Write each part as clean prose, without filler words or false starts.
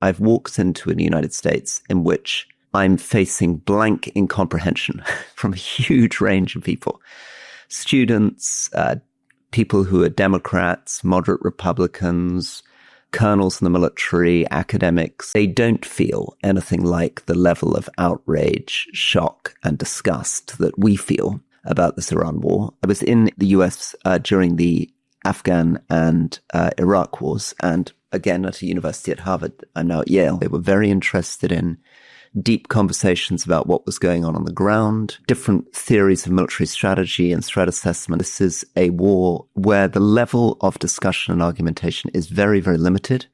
I've walked into the United States in which I'm facing blank incomprehension from a huge range of people. Students, people who are Democrats, moderate Republicans, colonels in the military, academics. They don't feel anything like the level of outrage, shock, and disgust that we feel about this Iran war. I was in the US during the Afghan and Iraq wars, and again at a university at Harvard. I'm now at Yale. They were very interested in deep conversations about what was going on the ground, different theories of military strategy and threat assessment. This is a war where the level of discussion and argumentation is very, very limited.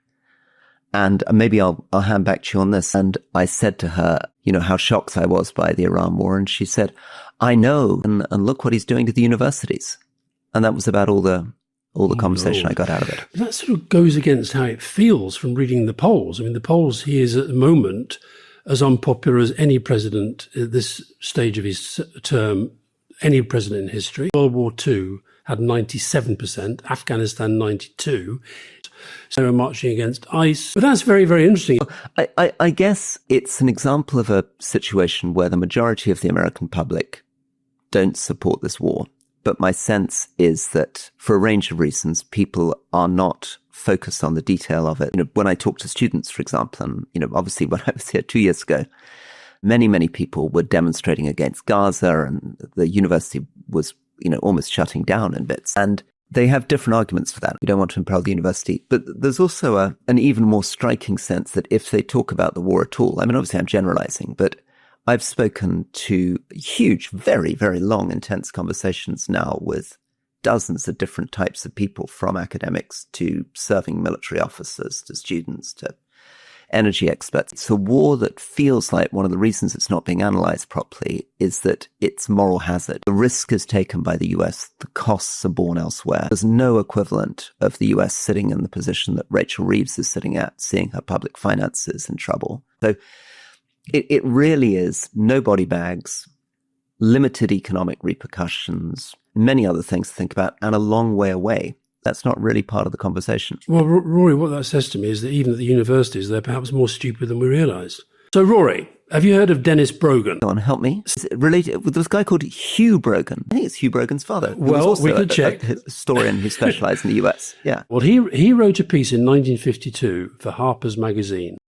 And maybe I'll hand back to you on this. And I said to her, how shocked I was by the Iran war. And she said, I know. And look what he's doing to the universities. And that was about all the conversation I got out of it. That sort of goes against how it feels from reading the polls. I mean, the polls he is at the moment as unpopular as any president at this stage of his term, any president in history. World War II had 97%, Afghanistan 92%. So they were marching against ICE. But that's very, very interesting. I guess it's an example of a situation where the majority of the American public don't support this war. But my sense is that for a range of reasons, people are not focused on the detail of it. When I talk to students, for example, and, obviously when I was here 2 years ago, many, many people were demonstrating against Gaza and the university was, almost shutting down in bits. And they have different arguments for that. We don't want to imperil the university. But there's also an even more striking sense that if they talk about the war at all, I mean, obviously I'm generalizing, but I've spoken to huge, very, very long, intense conversations now with dozens of different types of people, from academics to serving military officers to students to energy experts. It's a war that feels like one of the reasons it's not being analyzed properly is that it's moral hazard. The risk is taken by the US. The costs are borne elsewhere. There's no equivalent of the US sitting in the position that Rachel Reeves is sitting at, seeing her public finances in trouble. So it really is no body bags, limited economic repercussions, many other things to think about, and a long way away. That's not really part of the conversation. Well, Rory, what that says to me is that even at the universities, they're perhaps more stupid than we realise. So, Rory, have you heard of Dennis Brogan? Go on, help me. Is it related with this guy called Hugh Brogan? I think it's Hugh Brogan's father. Well, we could check. A historian who specialised in the US. Yeah. Well, he wrote a piece in 1952 for Harper's Magazine